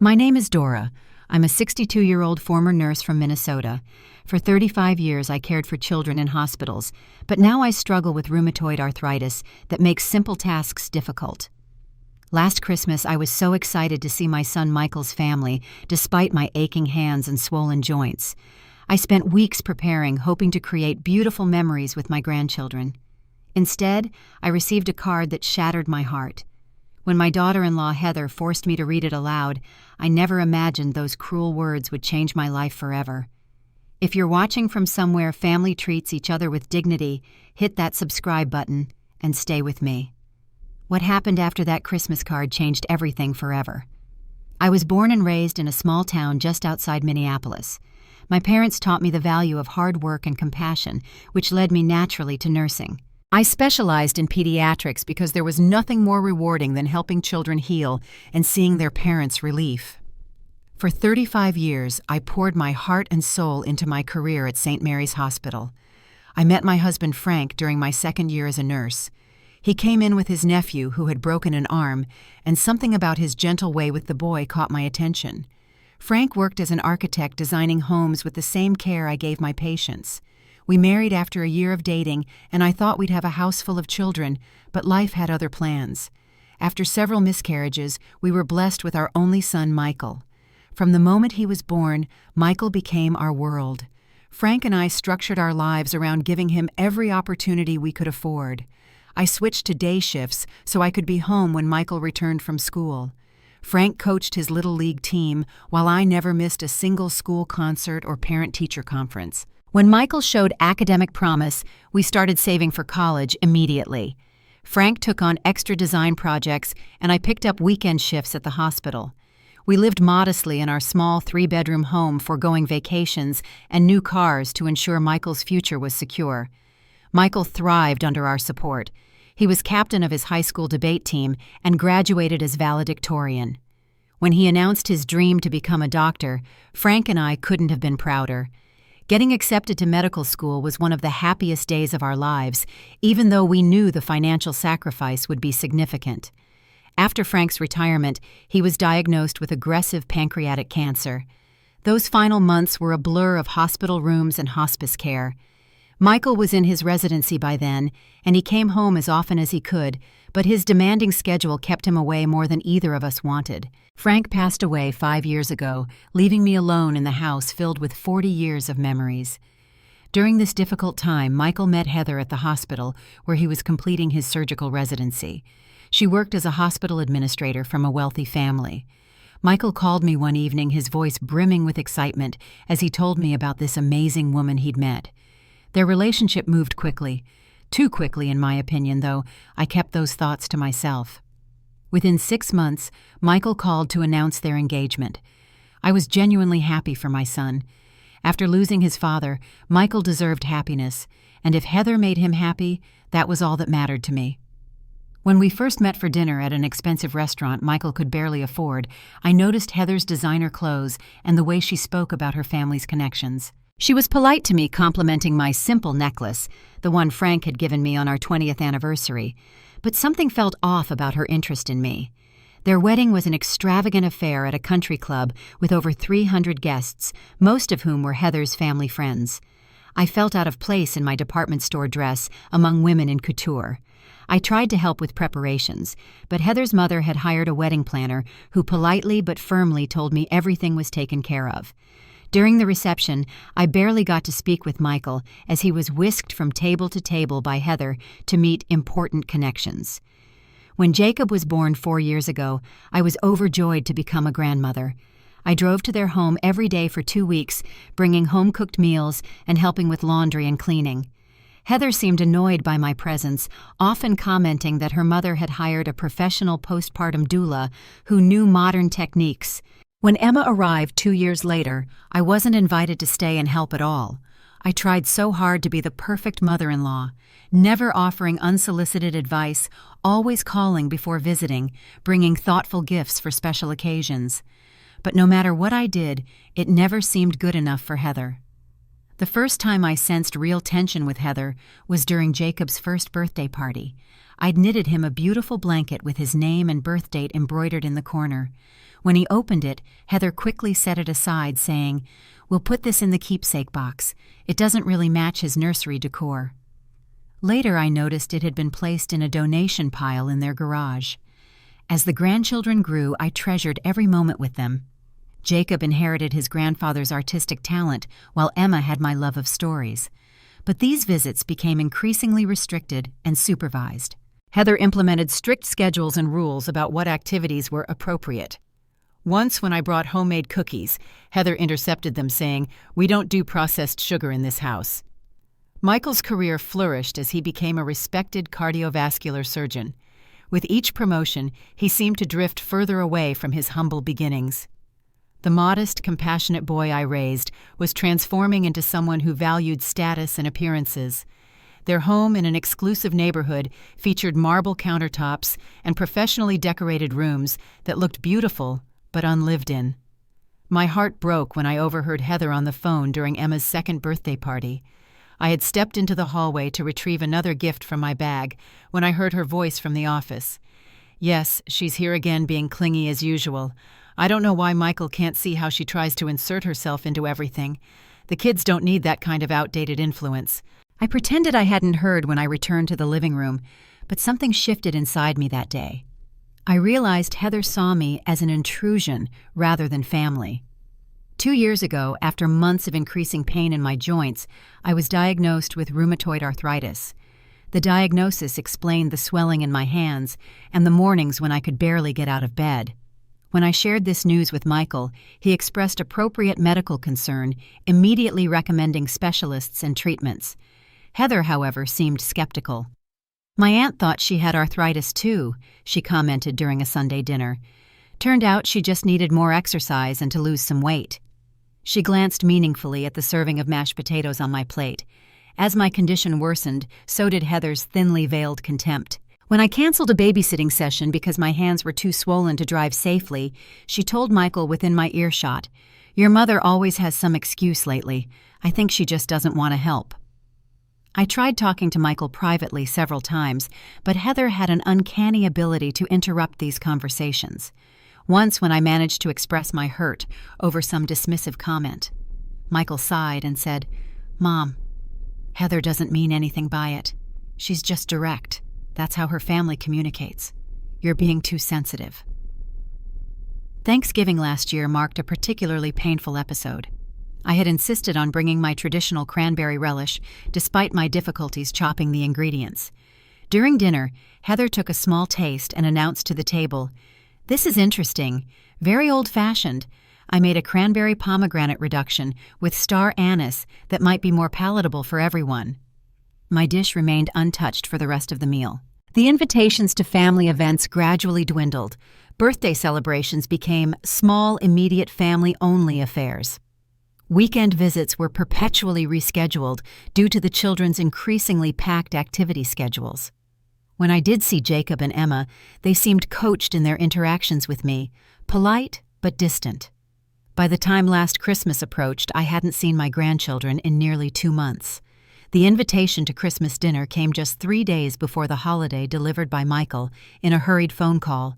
My name is Dora. I'm a 62-year-old former nurse from Minnesota. For 35 years, I cared for children in hospitals, but now I struggle with rheumatoid arthritis that makes simple tasks difficult. Last Christmas, I was so excited to see my son Michael's family, despite my aching hands and swollen joints. I spent weeks preparing, hoping to create beautiful memories with my grandchildren. Instead, I received a card that shattered my heart. When my daughter-in-law Heather forced me to read it aloud, I never imagined those cruel words would change my life forever. If you're watching from somewhere family treats each other with dignity, hit that subscribe button and stay with me. What happened after that Christmas card changed everything forever. I was born and raised in a small town just outside Minneapolis. My parents taught me the value of hard work and compassion, which led me naturally to nursing. I specialized in pediatrics because there was nothing more rewarding than helping children heal and seeing their parents' relief. For 35 years, I poured my heart and soul into my career at St. Mary's Hospital. I met my husband Frank during my second year as a nurse. He came in with his nephew who had broken an arm, and something about his gentle way with the boy caught my attention. Frank worked as an architect designing homes with the same care I gave my patients. We married after a year of dating, and I thought we'd have a house full of children, but life had other plans. After several miscarriages, we were blessed with our only son, Michael. From the moment he was born, Michael became our world. Frank and I structured our lives around giving him every opportunity we could afford. I switched to day shifts so I could be home when Michael returned from school. Frank coached his Little League team, while I never missed a single school concert or parent-teacher conference. When Michael showed academic promise, we started saving for college immediately. Frank took on extra design projects, and I picked up weekend shifts at the hospital. We lived modestly in our small 3-bedroom home, foregoing vacations and new cars to ensure Michael's future was secure. Michael thrived under our support. He was captain of his high school debate team and graduated as valedictorian. When he announced his dream to become a doctor, Frank and I couldn't have been prouder. Getting accepted to medical school was one of the happiest days of our lives, even though we knew the financial sacrifice would be significant. After Frank's retirement, he was diagnosed with aggressive pancreatic cancer. Those final months were a blur of hospital rooms and hospice care. Michael was in his residency by then, and he came home as often as he could, but his demanding schedule kept him away more than either of us wanted. Frank passed away 5 years ago, leaving me alone in the house filled with 40 years of memories. During this difficult time, Michael met Heather at the hospital, where he was completing his surgical residency. She worked as a hospital administrator from a wealthy family. Michael called me one evening, his voice brimming with excitement, as he told me about this amazing woman he'd met. Their relationship moved quickly. Too quickly, in my opinion, though. I kept those thoughts to myself. Within 6 months, Michael called to announce their engagement. I was genuinely happy for my son. After losing his father, Michael deserved happiness, and if Heather made him happy, that was all that mattered to me. When we first met for dinner at an expensive restaurant Michael could barely afford, I noticed Heather's designer clothes and the way she spoke about her family's connections. She was polite to me, complimenting my simple necklace, the one Frank had given me on our 20th anniversary, but something felt off about her interest in me. Their wedding was an extravagant affair at a country club with over 300 guests, most of whom were Heather's family friends. I felt out of place in my department store dress among women in couture. I tried to help with preparations, but Heather's mother had hired a wedding planner who politely but firmly told me everything was taken care of. During the reception, I barely got to speak with Michael as he was whisked from table to table by Heather to meet important connections. When Jacob was born 4 years ago, I was overjoyed to become a grandmother. I drove to their home every day for 2 weeks, bringing home-cooked meals and helping with laundry and cleaning. Heather seemed annoyed by my presence, often commenting that her mother had hired a professional postpartum doula who knew modern techniques. When Emma arrived 2 years later, I wasn't invited to stay and help at all. I tried so hard to be the perfect mother-in-law, never offering unsolicited advice, always calling before visiting, bringing thoughtful gifts for special occasions. But no matter what I did, it never seemed good enough for Heather. The first time I sensed real tension with Heather was during Jacob's first birthday party. I'd knitted him a beautiful blanket with his name and birth date embroidered in the corner. When he opened it, Heather quickly set it aside, saying, "We'll put this in the keepsake box. It doesn't really match his nursery decor." Later I noticed it had been placed in a donation pile in their garage. As the grandchildren grew, I treasured every moment with them. Jacob inherited his grandfather's artistic talent, while Emma had my love of stories. But these visits became increasingly restricted and supervised. Heather implemented strict schedules and rules about what activities were appropriate. Once, when I brought homemade cookies, Heather intercepted them, saying, "We don't do processed sugar in this house." Michael's career flourished as he became a respected cardiovascular surgeon. With each promotion, he seemed to drift further away from his humble beginnings. The modest, compassionate boy I raised was transforming into someone who valued status and appearances. Their home in an exclusive neighborhood featured marble countertops and professionally decorated rooms that looked beautiful but unlived in. My heart broke when I overheard Heather on the phone during Emma's second birthday party. I had stepped into the hallway to retrieve another gift from my bag when I heard her voice from the office. "Yes, she's here again being clingy as usual. I don't know why Michael can't see how she tries to insert herself into everything. The kids don't need that kind of outdated influence." I pretended I hadn't heard when I returned to the living room, but something shifted inside me that day. I realized Heather saw me as an intrusion rather than family. 2 years ago, after months of increasing pain in my joints, I was diagnosed with rheumatoid arthritis. The diagnosis explained the swelling in my hands and the mornings when I could barely get out of bed. When I shared this news with Michael, he expressed appropriate medical concern, immediately recommending specialists and treatments. Heather, however, seemed skeptical. "My aunt thought she had arthritis too," she commented during a Sunday dinner. "Turned out she just needed more exercise and to lose some weight." She glanced meaningfully at the serving of mashed potatoes on my plate. As my condition worsened, so did Heather's thinly veiled contempt. When I canceled a babysitting session because my hands were too swollen to drive safely, she told Michael within my earshot, "Your mother always has some excuse lately. I think she just doesn't want to help." I tried talking to Michael privately several times, but Heather had an uncanny ability to interrupt these conversations. Once, when I managed to express my hurt over some dismissive comment, Michael sighed and said, "Mom, Heather doesn't mean anything by it. She's just direct. That's how her family communicates. You're being too sensitive." Thanksgiving last year marked a particularly painful episode. I had insisted on bringing my traditional cranberry relish, despite my difficulties chopping the ingredients. During dinner, Heather took a small taste and announced to the table, "This is interesting, very old-fashioned. I made a cranberry pomegranate reduction with star anise that might be more palatable for everyone." My dish remained untouched for the rest of the meal. The invitations to family events gradually dwindled. Birthday celebrations became small, immediate family-only affairs. Weekend visits were perpetually rescheduled due to the children's increasingly packed activity schedules. When I did see Jacob and Emma, they seemed coached in their interactions with me, polite but distant. By the time last Christmas approached, I hadn't seen my grandchildren in nearly 2 months. The invitation to Christmas dinner came just 3 days before the holiday, delivered by Michael in a hurried phone call.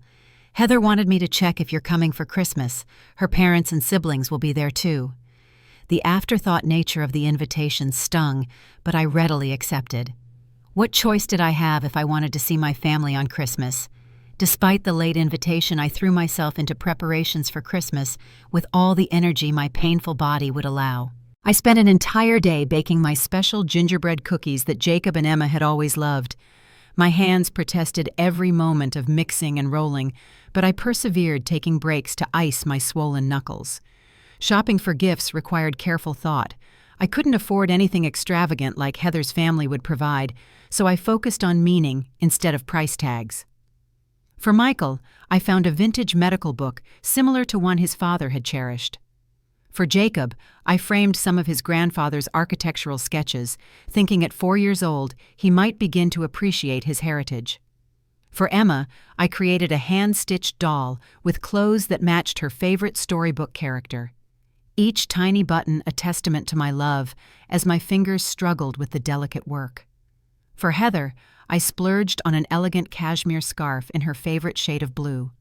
"Heather wanted me to check if you're coming for Christmas. Her parents and siblings will be there too." The afterthought nature of the invitation stung, but I readily accepted. What choice did I have if I wanted to see my family on Christmas? Despite the late invitation, I threw myself into preparations for Christmas with all the energy my painful body would allow. I spent an entire day baking my special gingerbread cookies that Jacob and Emma had always loved. My hands protested every moment of mixing and rolling, but I persevered, taking breaks to ice my swollen knuckles. Shopping for gifts required careful thought. I couldn't afford anything extravagant like Heather's family would provide, so I focused on meaning instead of price tags. For Michael, I found a vintage medical book similar to one his father had cherished. For Jacob, I framed some of his grandfather's architectural sketches, thinking at 4 years old he might begin to appreciate his heritage. For Emma, I created a hand-stitched doll with clothes that matched her favorite storybook character. each tiny button a testament to my love as my fingers struggled with the delicate work. For Heather, I splurged on an elegant cashmere scarf in her favorite shade of blue.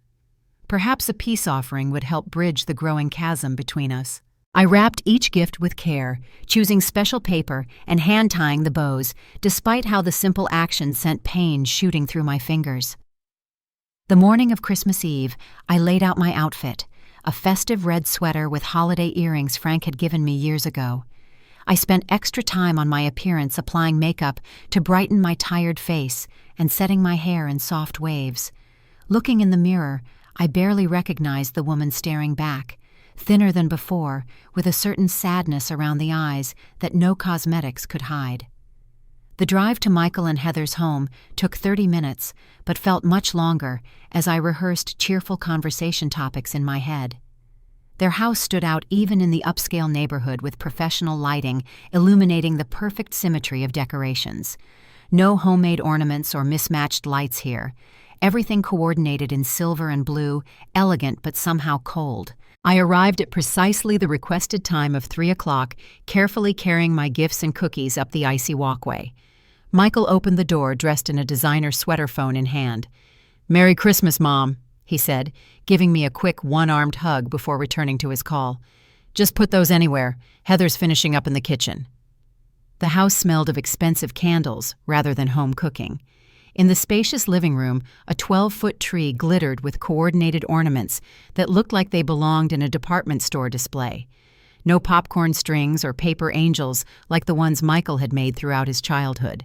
Perhaps a peace offering would help bridge the growing chasm between us. I wrapped each gift with care, choosing special paper and hand-tying the bows, despite how the simple action sent pain shooting through my fingers. The morning of Christmas Eve, I laid out my outfit, a festive red sweater with holiday earrings Frank had given me years ago. I spent extra time on my appearance applying makeup to brighten my tired face and setting my hair in soft waves. Looking in the mirror, I barely recognized the woman staring back, thinner than before, with a certain sadness around the eyes that no cosmetics could hide. The drive to Michael and Heather's home took 30 minutes, but felt much longer as I rehearsed cheerful conversation topics in my head. Their house stood out even in the upscale neighborhood with professional lighting illuminating the perfect symmetry of decorations. No homemade ornaments or mismatched lights here. Everything coordinated in silver and blue, elegant but somehow cold. I arrived at precisely the requested time of 3 o'clock, carefully carrying my gifts and cookies up the icy walkway. Michael opened the door dressed in a designer sweater phone in hand. "Merry Christmas, Mom," he said, giving me a quick one-armed hug before returning to his call. "Just put those anywhere. Heather's finishing up in the kitchen." The house smelled of expensive candles rather than home cooking. In the spacious living room, a 12-foot tree glittered with coordinated ornaments that looked like they belonged in a department store display. No popcorn strings or paper angels like the ones Michael had made throughout his childhood.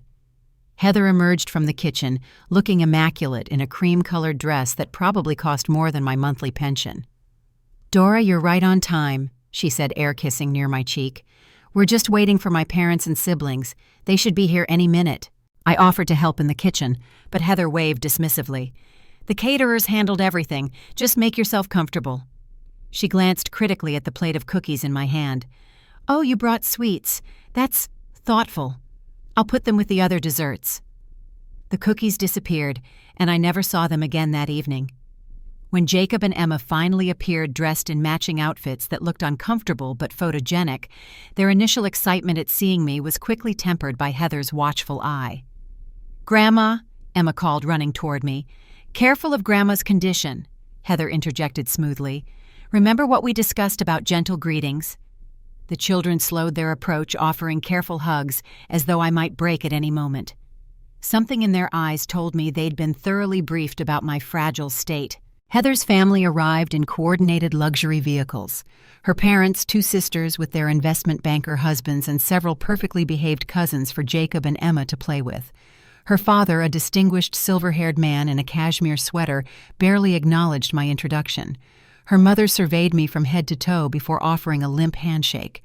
Heather emerged from the kitchen, looking immaculate in a cream-colored dress that probably cost more than my monthly pension. "Dora, you're right on time," she said, air-kissing near my cheek. "We're just waiting for my parents and siblings. They should be here any minute." I offered to help in the kitchen, but Heather waved dismissively. "The caterers handled everything. Just make yourself comfortable." She glanced critically at the plate of cookies in my hand. "Oh, you brought sweets. That's thoughtful. I'll put them with the other desserts." The cookies disappeared, and I never saw them again that evening. When Jacob and Emma finally appeared dressed in matching outfits that looked uncomfortable but photogenic, their initial excitement at seeing me was quickly tempered by Heather's watchful eye. "Grandma," Emma called, running toward me. "Careful of Grandma's condition," Heather interjected smoothly. "Remember what we discussed about gentle greetings?" The children slowed their approach, offering careful hugs, as though I might break at any moment. Something in their eyes told me they'd been thoroughly briefed about my fragile state. Heather's family arrived in coordinated luxury vehicles. Her parents, 2 sisters with their investment banker husbands, and several perfectly behaved cousins for Jacob and Emma to play with. Her father, a distinguished silver-haired man in a cashmere sweater, barely acknowledged my introduction. Her mother surveyed me from head to toe before offering a limp handshake.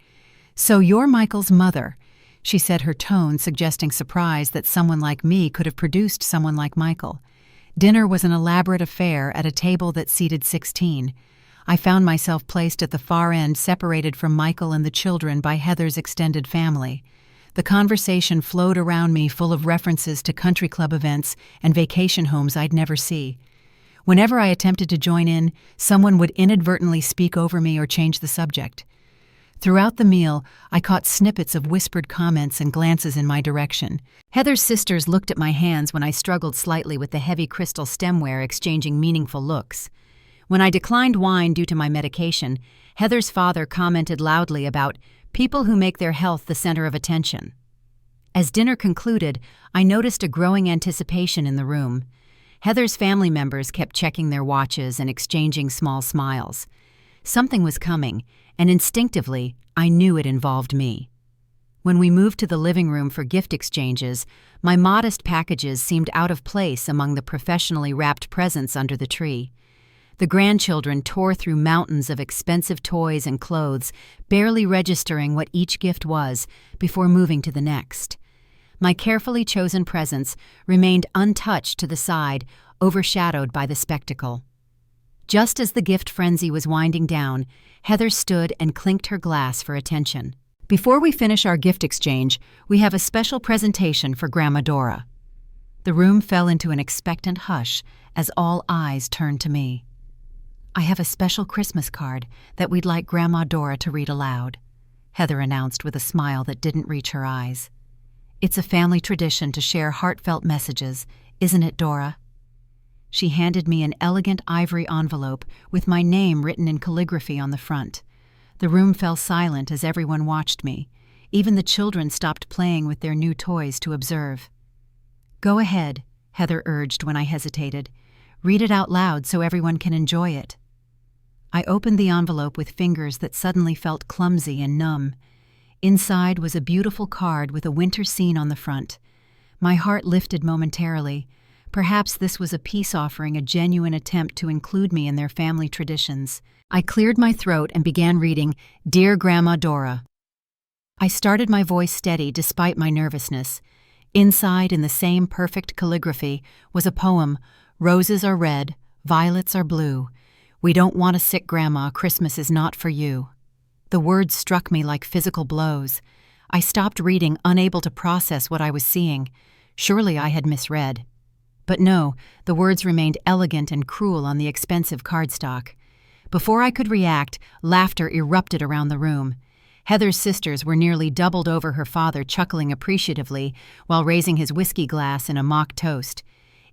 "So you're Michael's mother," she said, her tone suggesting surprise that someone like me could have produced someone like Michael. Dinner was an elaborate affair at a table that seated 16. I found myself placed at the far end, separated from Michael and the children by Heather's extended family. The conversation flowed around me, full of references to country club events and vacation homes I'd never see. Whenever I attempted to join in, someone would inadvertently speak over me or change the subject. Throughout the meal, I caught snippets of whispered comments and glances in my direction. Heather's sisters looked at my hands when I struggled slightly with the heavy crystal stemware, exchanging meaningful looks. When I declined wine due to my medication, Heather's father commented loudly about people who make their health the center of attention. As dinner concluded, I noticed a growing anticipation in the room. Heather's family members kept checking their watches and exchanging small smiles. Something was coming, and instinctively, I knew it involved me. When we moved to the living room for gift exchanges, my modest packages seemed out of place among the professionally wrapped presents under the tree. The grandchildren tore through mountains of expensive toys and clothes, barely registering what each gift was before moving to the next. My carefully chosen presents remained untouched to the side, overshadowed by the spectacle. Just as the gift frenzy was winding down, Heather stood and clinked her glass for attention. "Before we finish our gift exchange, we have a special presentation for Grandma Dora." The room fell into an expectant hush as all eyes turned to me. "I have a special Christmas card that we'd like Grandma Dora to read aloud," Heather announced with a smile that didn't reach her eyes. "It's a family tradition to share heartfelt messages, isn't it, Dora?" She handed me an elegant ivory envelope with my name written in calligraphy on the front. The room fell silent as everyone watched me. Even the children stopped playing with their new toys to observe. "Go ahead," Heather urged when I hesitated. "Read it out loud so everyone can enjoy it." I opened the envelope with fingers that suddenly felt clumsy and numb. Inside was a beautiful card with a winter scene on the front. My heart lifted momentarily. Perhaps this was a peace offering, a genuine attempt to include me in their family traditions. I cleared my throat and began reading, "Dear Grandma Dora." I started my voice steady despite my nervousness. Inside, in the same perfect calligraphy, was a poem, "Roses are red, violets are blue. We don't want a sick grandma, Christmas is not for you." The words struck me like physical blows. I stopped reading, unable to process what I was seeing. Surely I had misread. But no, the words remained elegant and cruel on the expensive cardstock. Before I could react, laughter erupted around the room. Heather's sisters were nearly doubled over her father, chuckling appreciatively while raising his whiskey glass in a mock toast.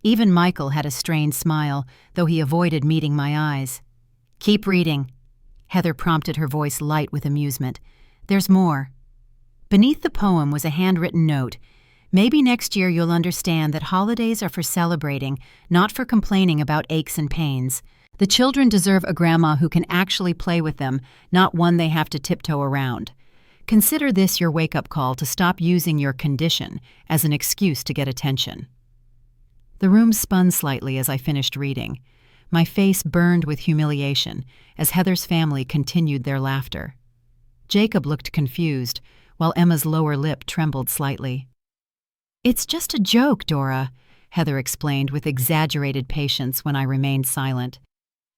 Even Michael had a strained smile, though he avoided meeting my eyes. "Keep reading," Heather prompted, her voice light with amusement. "There's more." Beneath the poem was a handwritten note. "Maybe next year you'll understand that holidays are for celebrating, not for complaining about aches and pains. The children deserve a grandma who can actually play with them, not one they have to tiptoe around. Consider this your wake-up call to stop using your condition as an excuse to get attention." The room spun slightly as I finished reading. My face burned with humiliation as Heather's family continued their laughter. Jacob looked confused, while Emma's lower lip trembled slightly. "It's just a joke, Dora," Heather explained with exaggerated patience when I remained silent.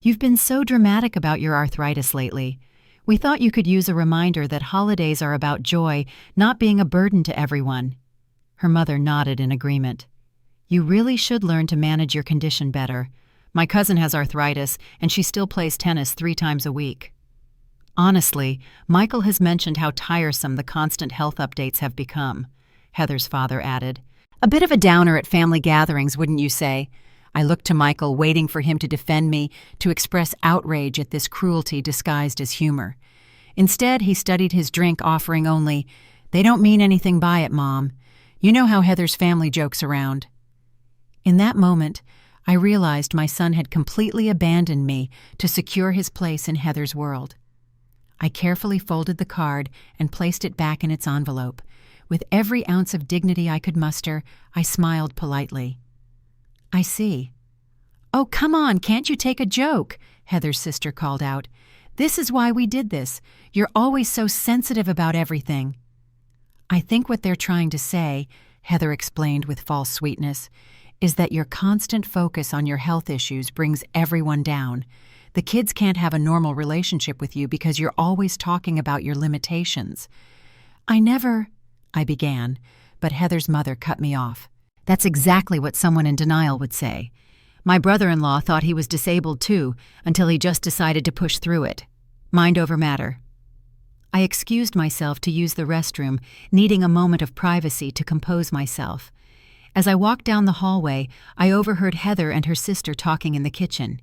"You've been so dramatic about your arthritis lately. We thought you could use a reminder that holidays are about joy, not being a burden to everyone." Her mother nodded in agreement. "You really should learn to manage your condition better. My cousin has arthritis, and she still plays tennis 3 times a week." "Honestly, Michael has mentioned how tiresome the constant health updates have become," Heather's father added. "A bit of a downer at family gatherings, wouldn't you say?" I looked to Michael, waiting for him to defend me, to express outrage at this cruelty disguised as humor. Instead, he studied his drink, offering only, "They don't mean anything by it, Mom. You know how Heather's family jokes around." In that moment, I realized my son had completely abandoned me to secure his place in Heather's world. I carefully folded the card and placed it back in its envelope. With every ounce of dignity I could muster, I smiled politely. "I see." "Oh, come on, can't you take a joke?" Heather's sister called out. "This is why we did this. You're always so sensitive about everything." "I think what they're trying to say," Heather explained with false sweetness, "is that your constant focus on your health issues brings everyone down. The kids can't have a normal relationship with you because you're always talking about your limitations." "I began, but Heather's mother cut me off. "That's exactly what someone in denial would say. My brother-in-law thought he was disabled too, until he just decided to push through it. Mind over matter." I excused myself to use the restroom, needing a moment of privacy to compose myself. As I walked down the hallway, I overheard Heather and her sister talking in the kitchen.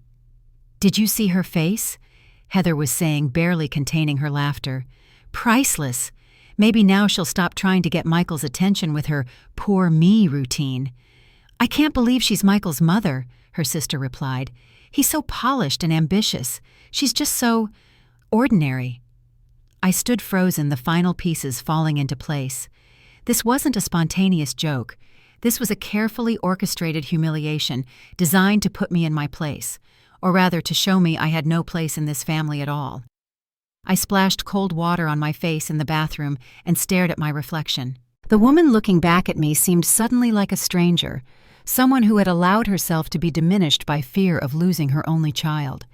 "Did you see her face?" Heather was saying, barely containing her laughter. "Priceless. Maybe now she'll stop trying to get Michael's attention with her poor me routine." "I can't believe she's Michael's mother," her sister replied. "He's so polished and ambitious. She's just so ordinary." I stood frozen, the final pieces falling into place. This wasn't a spontaneous joke. This was a carefully orchestrated humiliation designed to put me in my place, or rather to show me I had no place in this family at all. I splashed cold water on my face in the bathroom and stared at my reflection. The woman looking back at me seemed suddenly like a stranger, someone who had allowed herself to be diminished by fear of losing her only child,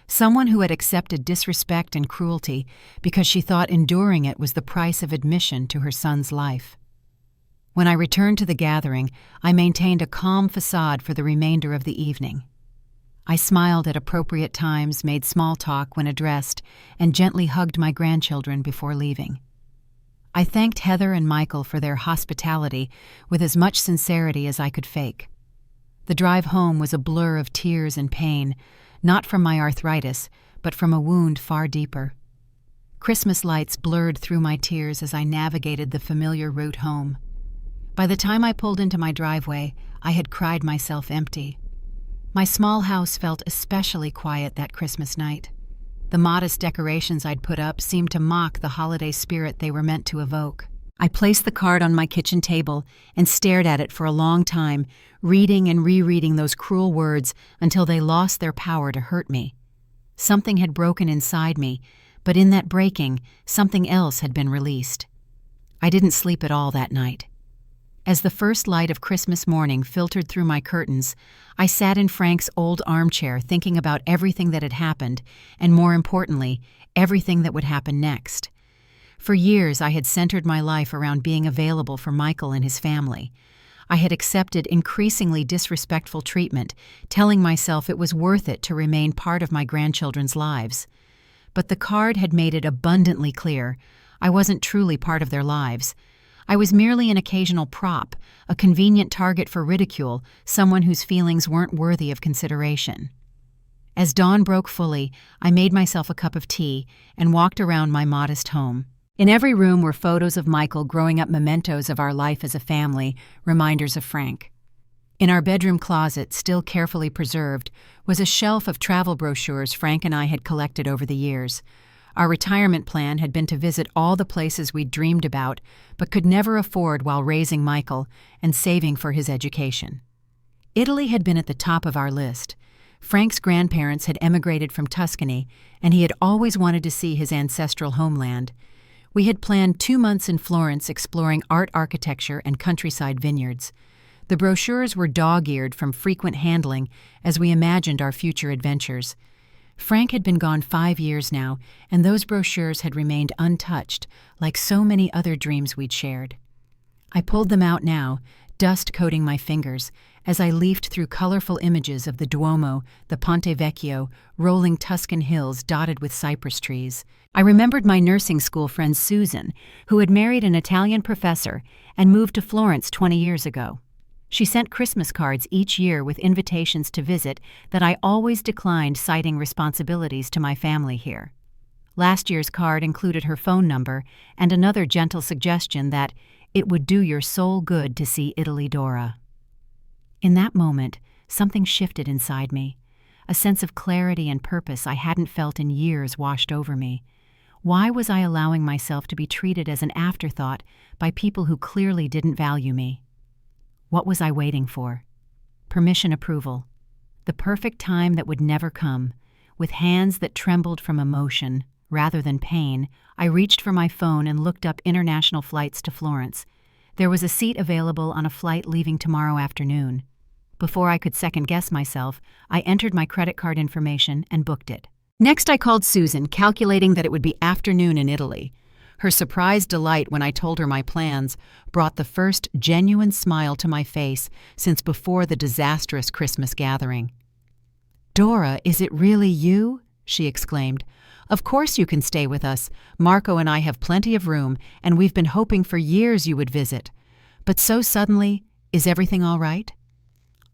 someone who had accepted disrespect and cruelty because she thought enduring it was the price of admission to her son's life. When I returned to the gathering, I maintained a calm facade for the remainder of the evening. I smiled at appropriate times, made small talk when addressed, and gently hugged my grandchildren before leaving. I thanked Heather and Michael for their hospitality with as much sincerity as I could fake. The drive home was a blur of tears and pain, not from my arthritis, but from a wound far deeper. Christmas lights blurred through my tears as I navigated the familiar route home. By the time I pulled into my driveway, I had cried myself empty. My small house felt especially quiet that Christmas night. The modest decorations I'd put up seemed to mock the holiday spirit they were meant to evoke. I placed the card on my kitchen table and stared at it for a long time, reading and rereading those cruel words until they lost their power to hurt me. Something had broken inside me, but in that breaking, something else had been released. I didn't sleep at all that night. As the first light of Christmas morning filtered through my curtains, I sat in Frank's old armchair thinking about everything that had happened, and more importantly, everything that would happen next. For years, I had centered my life around being available for Michael and his family. I had accepted increasingly disrespectful treatment, telling myself it was worth it to remain part of my grandchildren's lives. But the card had made it abundantly clear I wasn't truly part of their lives. I was merely an occasional prop, a convenient target for ridicule, someone whose feelings weren't worthy of consideration. As dawn broke fully, I made myself a cup of tea and walked around my modest home. In every room were photos of Michael growing up, mementos of our life as a family, reminders of Frank. In our bedroom closet, still carefully preserved, was a shelf of travel brochures Frank and I had collected over the years. Our retirement plan had been to visit all the places we'd dreamed about, but could never afford while raising Michael and saving for his education. Italy had been at the top of our list. Frank's grandparents had emigrated from Tuscany, and he had always wanted to see his ancestral homeland. We had planned 2 months in Florence exploring art, architecture, and countryside vineyards. The brochures were dog-eared from frequent handling as we imagined our future adventures. Frank had been gone 5 years now, and those brochures had remained untouched, like so many other dreams we'd shared. I pulled them out now, dust coating my fingers, as I leafed through colorful images of the Duomo, the Ponte Vecchio, rolling Tuscan hills dotted with cypress trees. I remembered my nursing school friend Susan, who had married an Italian professor and moved to Florence 20 years ago. She sent Christmas cards each year with invitations to visit that I always declined, citing responsibilities to my family here. Last year's card included her phone number and another gentle suggestion that it would do your soul good to see Italy, Dora. In that moment, something shifted inside me. A sense of clarity and purpose I hadn't felt in years washed over me. Why was I allowing myself to be treated as an afterthought by people who clearly didn't value me? What was I waiting for? Permission, approval. The perfect time that would never come. With hands that trembled from emotion rather than pain, I reached for my phone and looked up international flights to Florence. There was a seat available on a flight leaving tomorrow afternoon. Before I could second-guess myself, I entered my credit card information and booked it. Next, I called Susan, calculating that it would be afternoon in Italy. Her surprised delight when I told her my plans brought the first genuine smile to my face since before the disastrous Christmas gathering. "Dora, is it really you?" she exclaimed. "Of course you can stay with us. Marco and I have plenty of room, and we've been hoping for years you would visit. But so suddenly, is everything all right?"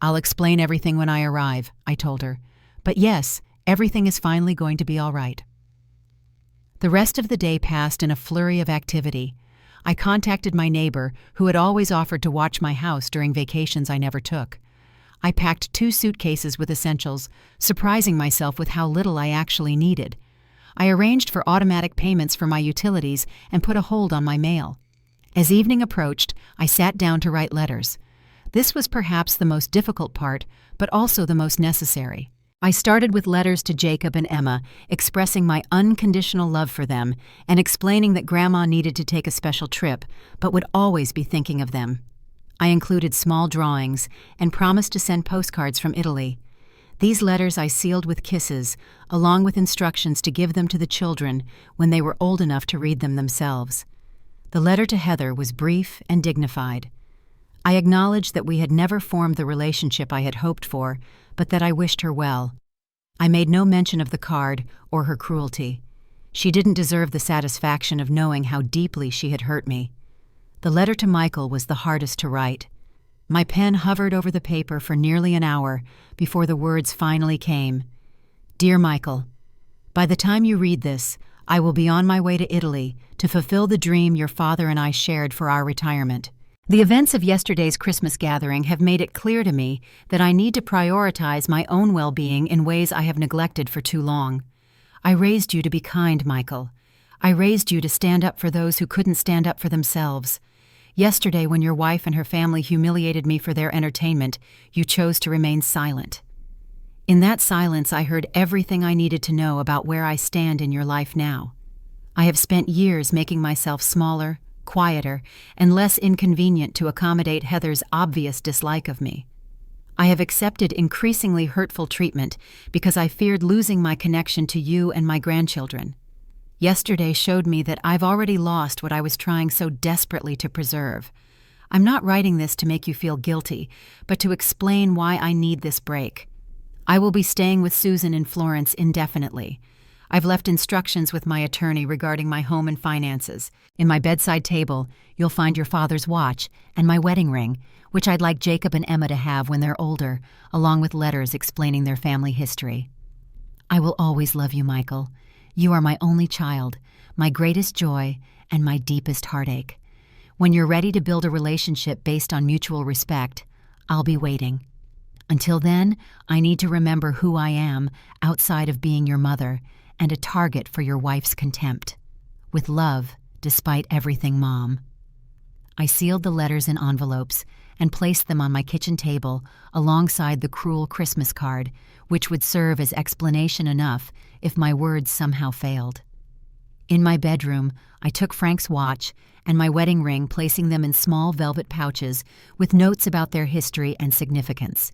"I'll explain everything when I arrive," I told her. "But yes, everything is finally going to be all right." The rest of the day passed in a flurry of activity. I contacted my neighbor, who had always offered to watch my house during vacations I never took. I packed 2 suitcases with essentials, surprising myself with how little I actually needed. I arranged for automatic payments for my utilities and put a hold on my mail. As evening approached, I sat down to write letters. This was perhaps the most difficult part, but also the most necessary. I started with letters to Jacob and Emma, expressing my unconditional love for them and explaining that Grandma needed to take a special trip, but would always be thinking of them. I included small drawings and promised to send postcards from Italy. These letters I sealed with kisses, along with instructions to give them to the children when they were old enough to read them themselves. The letter to Heather was brief and dignified. I acknowledged that we had never formed the relationship I had hoped for, but that I wished her well. I made no mention of the card or her cruelty. She didn't deserve the satisfaction of knowing how deeply she had hurt me. The letter to Michael was the hardest to write. My pen hovered over the paper for nearly an hour before the words finally came. Dear Michael, by the time you read this, I will be on my way to Italy to fulfill the dream your father and I shared for our retirement. The events of yesterday's Christmas gathering have made it clear to me that I need to prioritize my own well-being in ways I have neglected for too long. I raised you to be kind, Michael. I raised you to stand up for those who couldn't stand up for themselves. Yesterday, when your wife and her family humiliated me for their entertainment, you chose to remain silent. In that silence, I heard everything I needed to know about where I stand in your life now. I have spent years making myself smaller, quieter, and less inconvenient to accommodate Heather's obvious dislike of me. I have accepted increasingly hurtful treatment because I feared losing my connection to you and my grandchildren. Yesterday showed me that I've already lost what I was trying so desperately to preserve. I'm not writing this to make you feel guilty, but to explain why I need this break. I will be staying with Susan in Florence indefinitely. I've left instructions with my attorney regarding my home and finances. In my bedside table, you'll find your father's watch and my wedding ring, which I'd like Jacob and Emma to have when they're older, along with letters explaining their family history. I will always love you, Michael. You are my only child, my greatest joy, and my deepest heartache. When you're ready to build a relationship based on mutual respect, I'll be waiting. Until then, I need to remember who I am outside of being your mother and a target for your wife's contempt. With love, despite everything, Mom. I sealed the letters in envelopes and placed them on my kitchen table alongside the cruel Christmas card, which would serve as explanation enough if my words somehow failed. In my bedroom, I took Frank's watch and my wedding ring, placing them in small velvet pouches with notes about their history and significance.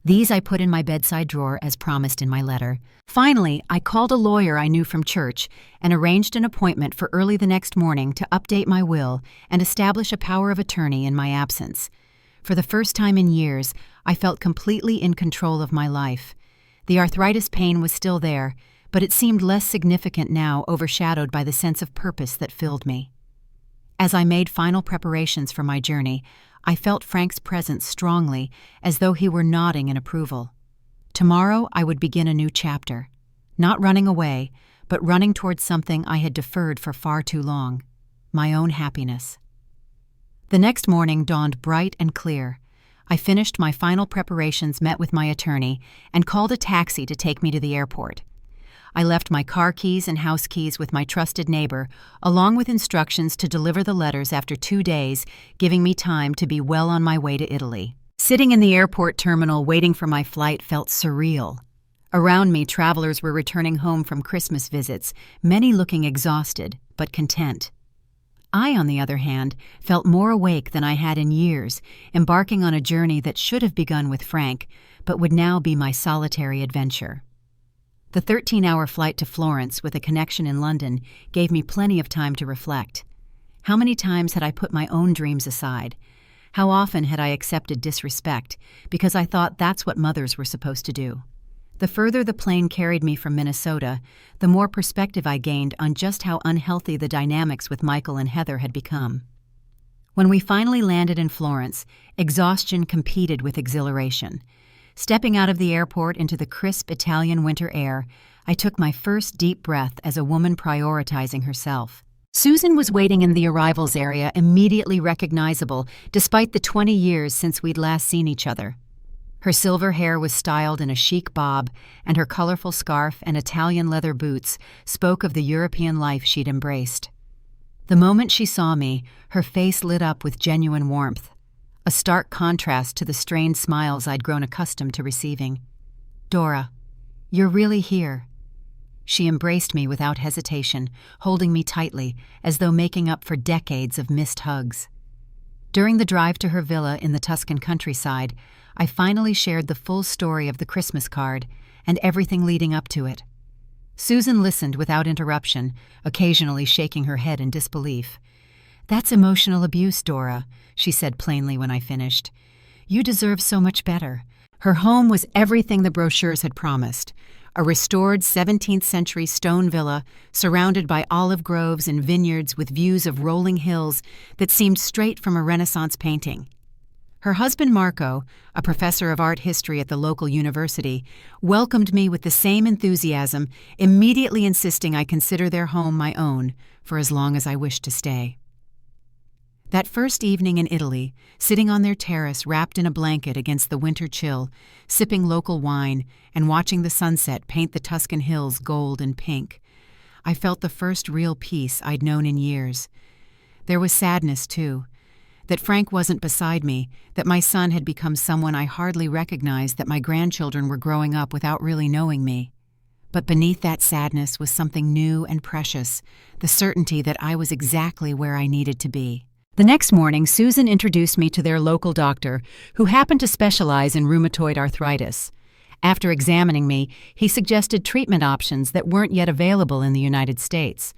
These I put in my bedside drawer as promised in my letter. Finally, I called a lawyer I knew from church and arranged an appointment for early the next morning to update my will and establish a power of attorney in my absence. For the first time in years, I felt completely in control of my life. The arthritis pain was still there, but it seemed less significant now, overshadowed by the sense of purpose that filled me. As I made final preparations for my journey, I felt Frank's presence strongly, as though he were nodding in approval. Tomorrow I would begin a new chapter, not running away, but running towards something I had deferred for far too long, my own happiness. The next morning dawned bright and clear. I finished my final preparations, met with my attorney, and called a taxi to take me to the airport. I left my car keys and house keys with my trusted neighbor, along with instructions to deliver the letters after 2 days, giving me time to be well on my way to Italy. Sitting in the airport terminal waiting for my flight felt surreal. Around me, travelers were returning home from Christmas visits, many looking exhausted, but content. I, on the other hand, felt more awake than I had in years, embarking on a journey that should have begun with Frank, but would now be my solitary adventure. The 13-hour flight to Florence with a connection in London gave me plenty of time to reflect. How many times had I put my own dreams aside? How often had I accepted disrespect because I thought that's what mothers were supposed to do? The further the plane carried me from Minnesota, the more perspective I gained on just how unhealthy the dynamics with Michael and Heather had become. When we finally landed in Florence, exhaustion competed with exhilaration. Stepping out of the airport into the crisp Italian winter air, I took my first deep breath as a woman prioritizing herself. Susan was waiting in the arrivals area, immediately recognizable, despite the 20 years since we'd last seen each other. Her silver hair was styled in a chic bob, and her colorful scarf and Italian leather boots spoke of the European life she'd embraced. The moment she saw me, her face lit up with genuine warmth, a stark contrast to the strained smiles I'd grown accustomed to receiving. "Dora, you're really here." She embraced me without hesitation, holding me tightly, as though making up for decades of missed hugs. During the drive to her villa in the Tuscan countryside, I finally shared the full story of the Christmas card and everything leading up to it. Susan listened without interruption, occasionally shaking her head in disbelief. "That's emotional abuse, Dora," she said plainly when I finished. "You deserve so much better." Her home was everything the brochures had promised. A restored 17th century stone villa surrounded by olive groves and vineyards with views of rolling hills that seemed straight from a Renaissance painting. Her husband Marco, a professor of art history at the local university, welcomed me with the same enthusiasm, immediately insisting I consider their home my own for as long as I wished to stay. That first evening in Italy, sitting on their terrace wrapped in a blanket against the winter chill, sipping local wine and watching the sunset paint the Tuscan hills gold and pink, I felt the first real peace I'd known in years. There was sadness, too, that Frank wasn't beside me, that my son had become someone I hardly recognized, that my grandchildren were growing up without really knowing me. But beneath that sadness was something new and precious, the certainty that I was exactly where I needed to be. The next morning, Susan introduced me to their local doctor, who happened to specialize in rheumatoid arthritis. After examining me, he suggested treatment options that weren't yet available in the United States.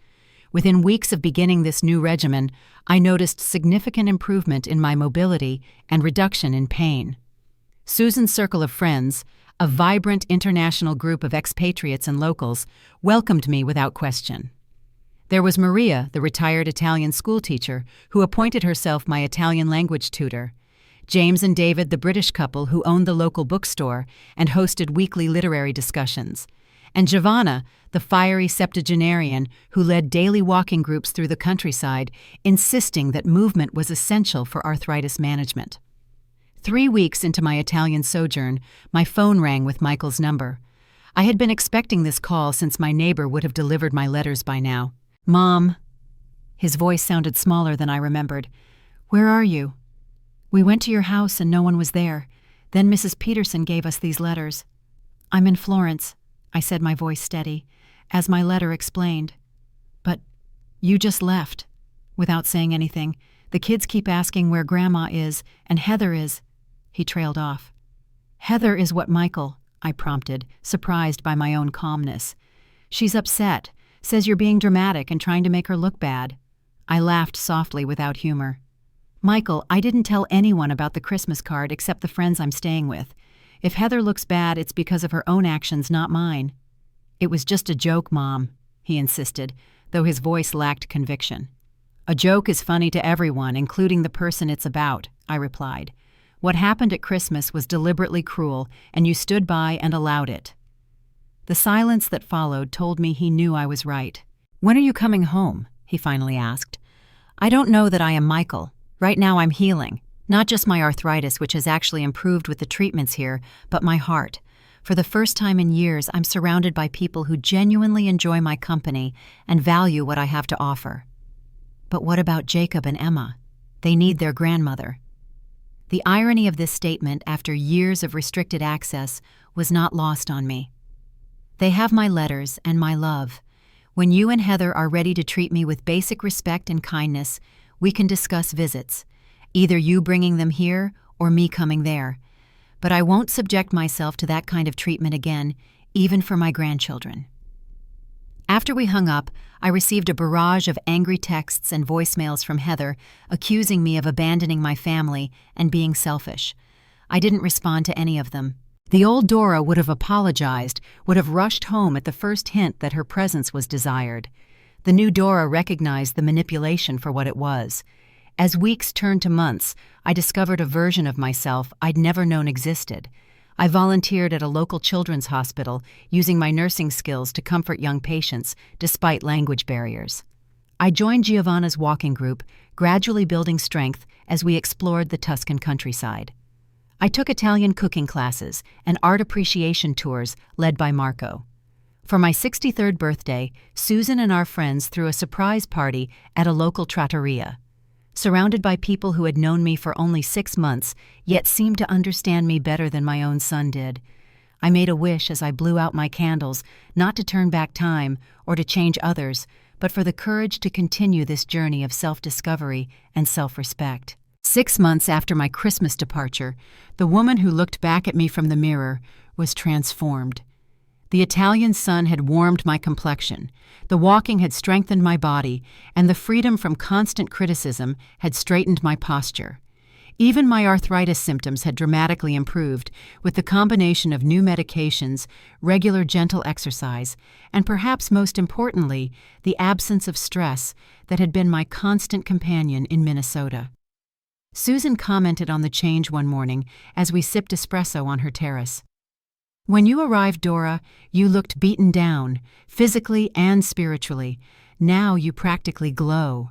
Within weeks of beginning this new regimen, I noticed significant improvement in my mobility and reduction in pain. Susan's circle of friends, a vibrant international group of expatriates and locals, welcomed me without question. There was Maria, the retired Italian schoolteacher, who appointed herself my Italian language tutor. James and David, the British couple who owned the local bookstore and hosted weekly literary discussions. And Giovanna, the fiery septuagenarian who led daily walking groups through the countryside, insisting that movement was essential for arthritis management. 3 weeks into my Italian sojourn, my phone rang with Michael's number. I had been expecting this call since my neighbor would have delivered my letters by now. "Mom." His voice sounded smaller than I remembered. "Where are you?" "We went to your house and no one was there. Then Mrs. Peterson gave us these letters." "I'm in Florence," I said, my voice steady, as my letter explained. "But you just left." Without saying anything, "The kids keep asking where Grandma is, and Heather is—" He trailed off. "Heather is what Michael," I prompted, surprised by my own calmness. "She's upset, says you're being dramatic and trying to make her look bad." I laughed softly without humor. "Michael, I didn't tell anyone about the Christmas card except the friends I'm staying with. If Heather looks bad, it's because of her own actions, not mine." "It was just a joke, Mom," he insisted, though his voice lacked conviction. "A joke is funny to everyone, including the person it's about," I replied. "What happened at Christmas was deliberately cruel, and you stood by and allowed it." The silence that followed told me he knew I was right. "When are you coming home?" he finally asked. "I don't know that I am Michael. Right now I'm healing. Not just my arthritis, which has actually improved with the treatments here, but my heart. For the first time in years, I'm surrounded by people who genuinely enjoy my company and value what I have to offer." "But what about Jacob and Emma? They need their grandmother." The irony of this statement after years of restricted access was not lost on me. "They have my letters and my love. When you and Heather are ready to treat me with basic respect and kindness, we can discuss visits, either you bringing them here or me coming there. But I won't subject myself to that kind of treatment again, even for my grandchildren." After we hung up, I received a barrage of angry texts and voicemails from Heather accusing me of abandoning my family and being selfish. I didn't respond to any of them. The old Dora would have apologized, would have rushed home at the first hint that her presence was desired. The new Dora recognized the manipulation for what it was. As weeks turned to months, I discovered a version of myself I'd never known existed. I volunteered at a local children's hospital, using my nursing skills to comfort young patients, despite language barriers. I joined Giovanna's walking group, gradually building strength as we explored the Tuscan countryside. I took Italian cooking classes and art appreciation tours led by Marco. For my 63rd birthday, Susan and our friends threw a surprise party at a local trattoria. Surrounded by people who had known me for only 6 months, yet seemed to understand me better than my own son did, I made a wish as I blew out my candles, not to turn back time or to change others, but for the courage to continue this journey of self-discovery and self-respect. 6 months after my Christmas departure, the woman who looked back at me from the mirror was transformed. The Italian sun had warmed my complexion, the walking had strengthened my body, and the freedom from constant criticism had straightened my posture. Even my arthritis symptoms had dramatically improved with the combination of new medications, regular gentle exercise, and perhaps most importantly, the absence of stress that had been my constant companion in Minnesota. Susan commented on the change one morning as we sipped espresso on her terrace. "When you arrived, Dora, you looked beaten down, physically and spiritually. Now you practically glow."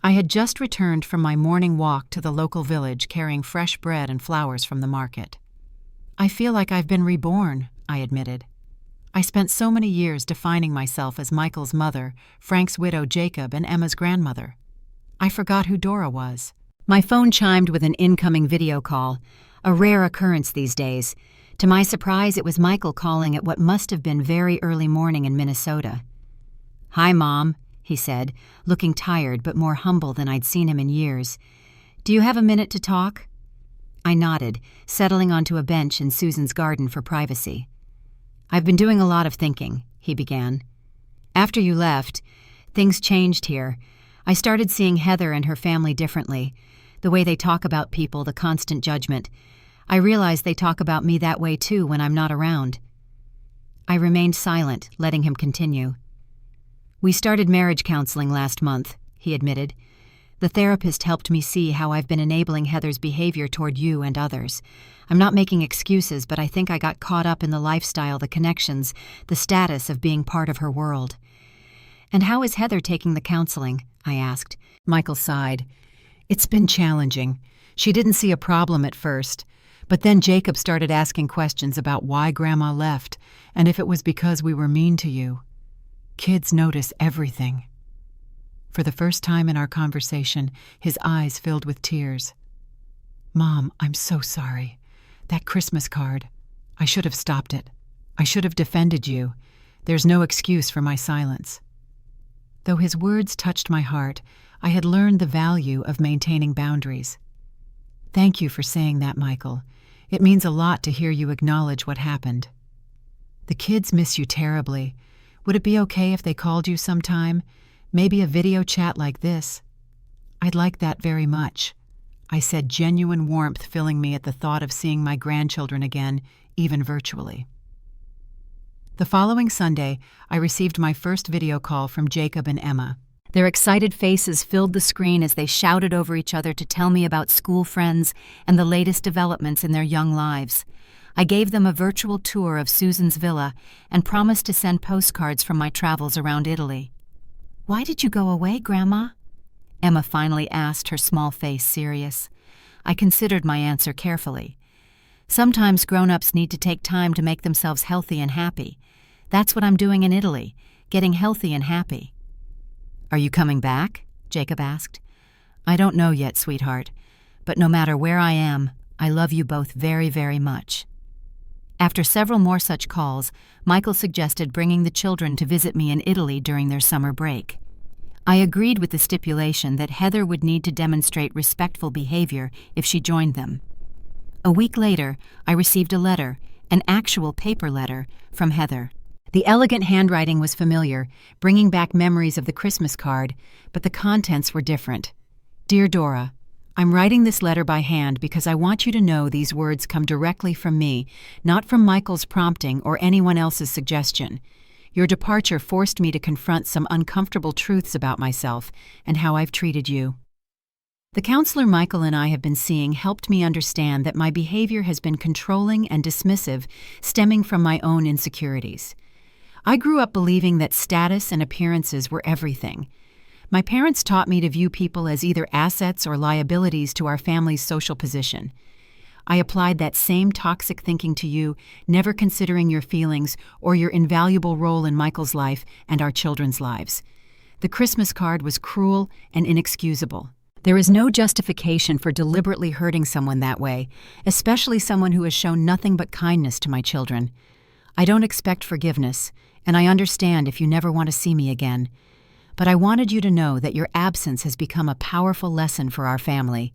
I had just returned from my morning walk to the local village carrying fresh bread and flowers from the market. "I feel like I've been reborn," I admitted. I spent so many years defining myself as Michael's mother, Frank's widow Jacob, and Emma's grandmother. I forgot who Dora was. My phone chimed with an incoming video call, a rare occurrence these days. To my surprise, it was Michael calling at what must have been very early morning in Minnesota. "Hi, Mom," he said, looking tired but more humble than I'd seen him in years. "Do you have a minute to talk?" I nodded, settling onto a bench in Susan's garden for privacy. "I've been doing a lot of thinking," he began. "After you left, things changed here. I started seeing Heather and her family differently. The way they talk about people, the constant judgment. I realize they talk about me that way too when I'm not around." I remained silent, letting him continue. "We started marriage counseling last month," he admitted. "The therapist helped me see how I've been enabling Heather's behavior toward you and others. I'm not making excuses, but I think I got caught up in the lifestyle, the connections, the status of being part of her world." "And how is Heather taking the counseling?" I asked. Michael sighed. "It's been challenging. She didn't see a problem at first, but then Jacob started asking questions about why Grandma left and if it was because we were mean to you. Kids notice everything." For the first time in our conversation, his eyes filled with tears. "Mom, I'm so sorry. That Christmas card. I should have stopped it. I should have defended you. There's no excuse for my silence." Though his words touched my heart, I had learned the value of maintaining boundaries. "Thank you for saying that, Michael. It means a lot to hear you acknowledge what happened. The kids miss you terribly. Would it be okay if they called you sometime? Maybe a video chat like this?" "I'd like that very much," I said, genuine warmth filling me at the thought of seeing my grandchildren again, even virtually. The following Sunday, I received my first video call from Jacob and Emma. Their excited faces filled the screen as they shouted over each other to tell me about school friends and the latest developments in their young lives. I gave them a virtual tour of Susan's villa and promised to send postcards from my travels around Italy. "Why did you go away, Grandma?" Emma finally asked, her small face serious. I considered my answer carefully. Sometimes grown-ups need to take time to make themselves healthy and happy. That's what I'm doing in Italy, getting healthy and happy. "Are you coming back?" Jacob asked. "I don't know yet, sweetheart, but no matter where I am, I love you both very, very much." After several more such calls, Michael suggested bringing the children to visit me in Italy during their summer break. I agreed with the stipulation that Heather would need to demonstrate respectful behavior if she joined them. A week later, I received a letter, an actual paper letter, from Heather. The elegant handwriting was familiar, bringing back memories of the Christmas card, but the contents were different. "Dear Dora, I'm writing this letter by hand because I want you to know these words come directly from me, not from Michael's prompting or anyone else's suggestion. Your departure forced me to confront some uncomfortable truths about myself and how I've treated you. The counselor Michael and I have been seeing helped me understand that my behavior has been controlling and dismissive, stemming from my own insecurities. I grew up believing that status and appearances were everything. My parents taught me to view people as either assets or liabilities to our family's social position. I applied that same toxic thinking to you, never considering your feelings or your invaluable role in Michael's life and our children's lives. The Christmas card was cruel and inexcusable. There is no justification for deliberately hurting someone that way, especially someone who has shown nothing but kindness to my children. I don't expect forgiveness, and I understand if you never want to see me again. But I wanted you to know that your absence has become a powerful lesson for our family.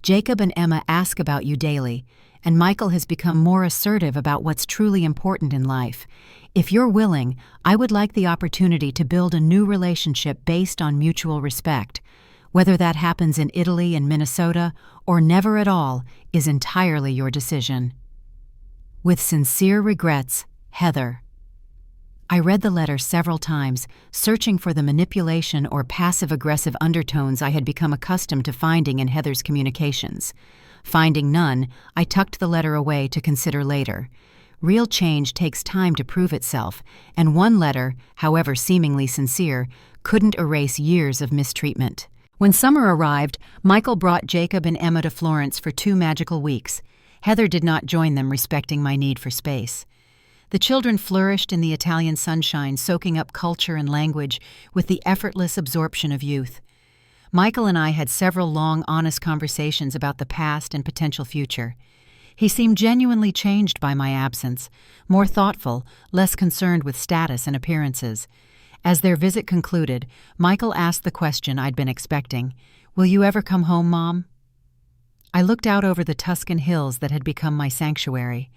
Jacob and Emma ask about you daily, and Michael has become more assertive about what's truly important in life. If you're willing, I would like the opportunity to build a new relationship based on mutual respect. Whether that happens in Italy and Minnesota or never at all is entirely your decision. With sincere regrets, Heather. I read the letter several times, searching for the manipulation or passive-aggressive undertones I had become accustomed to finding in Heather's communications. Finding none, I tucked the letter away to consider later. Real change takes time to prove itself, and one letter, however seemingly sincere, couldn't erase years of mistreatment. When summer arrived, Michael brought Jacob and Emma to Florence for 2 magical weeks. Heather did not join them, respecting my need for space. The children flourished in the Italian sunshine, soaking up culture and language with the effortless absorption of youth. Michael and I had several long, honest conversations about the past and potential future. He seemed genuinely changed by my absence, more thoughtful, less concerned with status and appearances. As their visit concluded, Michael asked the question I'd been expecting, "Will you ever come home, Mom?" I looked out over the Tuscan hills that had become my sanctuary.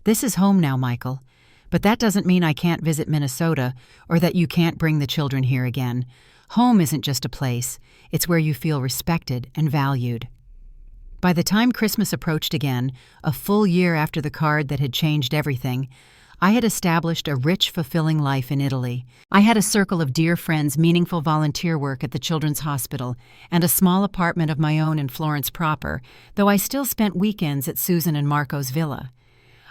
"This is home now, Michael. But that doesn't mean I can't visit Minnesota or that you can't bring the children here again. Home isn't just a place, it's where you feel respected and valued." By the time Christmas approached again, a full year after the card that had changed everything, I had established a rich, fulfilling life in Italy. I had a circle of dear friends, meaningful volunteer work at the Children's Hospital, and a small apartment of my own in Florence proper, though I still spent weekends at Susan and Marco's villa.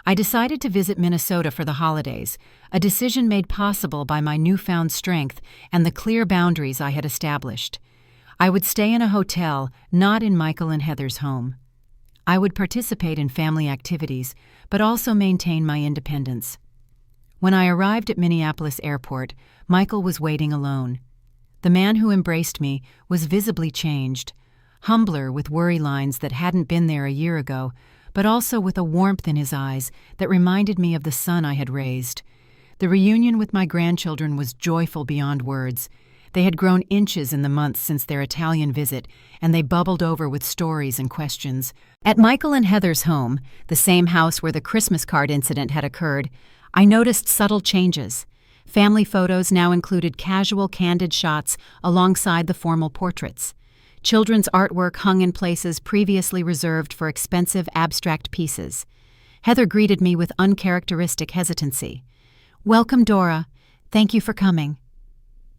I decided to visit Minnesota for the holidays, a decision made possible by my newfound strength and the clear boundaries I had established. I would stay in a hotel, not in Michael and Heather's home. I would participate in family activities, but also maintain my independence. When I arrived at Minneapolis Airport, Michael was waiting alone. The man who embraced me was visibly changed, humbler with worry lines that hadn't been there a year ago, but also with a warmth in his eyes that reminded me of the son I had raised. The reunion with my grandchildren was joyful beyond words. They had grown inches in the months since their Italian visit, and they bubbled over with stories and questions. At Michael and Heather's home, the same house where the Christmas card incident had occurred, I noticed subtle changes. Family photos now included casual, candid shots alongside the formal portraits. Children's artwork hung in places previously reserved for expensive, abstract pieces. Heather greeted me with uncharacteristic hesitancy. "Welcome, Dora. Thank you for coming."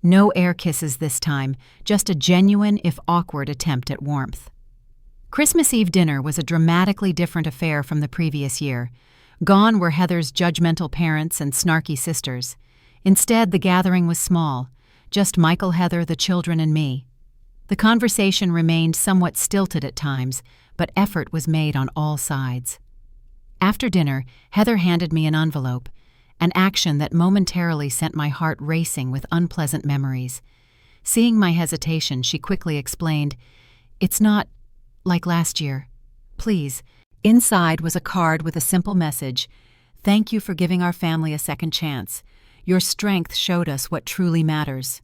No air kisses this time, just a genuine, if awkward, attempt at warmth. Christmas Eve dinner was a dramatically different affair from the previous year. Gone were Heather's judgmental parents and snarky sisters. Instead, the gathering was small, just Michael, Heather, the children, and me. The conversation remained somewhat stilted at times, but effort was made on all sides. After dinner, Heather handed me an envelope, an action that momentarily sent my heart racing with unpleasant memories. Seeing my hesitation, she quickly explained, "It's not like last year. Please." Inside was a card with a simple message, "Thank you for giving our family a second chance. Your strength showed us what truly matters."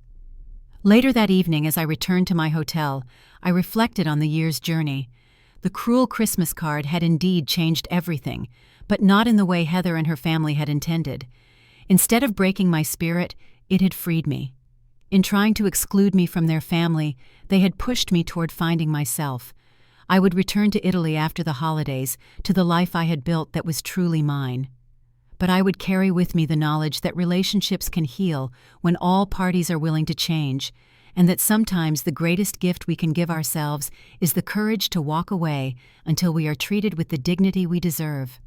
Later that evening, as I returned to my hotel, I reflected on the year's journey. The cruel Christmas card had indeed changed everything, but not in the way Heather and her family had intended. Instead of breaking my spirit, it had freed me. In trying to exclude me from their family, they had pushed me toward finding myself. I would return to Italy after the holidays, to the life I had built that was truly mine. But I would carry with me the knowledge that relationships can heal when all parties are willing to change, and that sometimes the greatest gift we can give ourselves is the courage to walk away until we are treated with the dignity we deserve.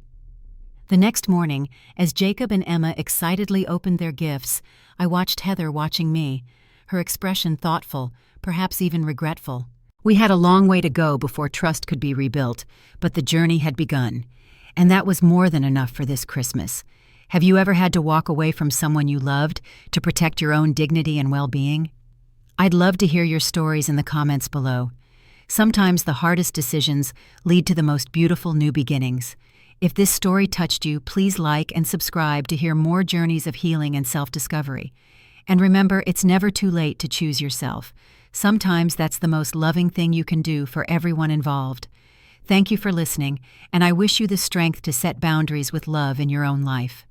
The next morning, as Jacob and Emma excitedly opened their gifts, I watched Heather watching me, her expression thoughtful, perhaps even regretful. We had a long way to go before trust could be rebuilt, but the journey had begun. And that was more than enough for this Christmas. Have you ever had to walk away from someone you loved to protect your own dignity and well-being? I'd love to hear your stories in the comments below. Sometimes the hardest decisions lead to the most beautiful new beginnings. If this story touched you, please like and subscribe to hear more journeys of healing and self-discovery. And remember, it's never too late to choose yourself. Sometimes that's the most loving thing you can do for everyone involved. Thank you for listening, and I wish you the strength to set boundaries with love in your own life.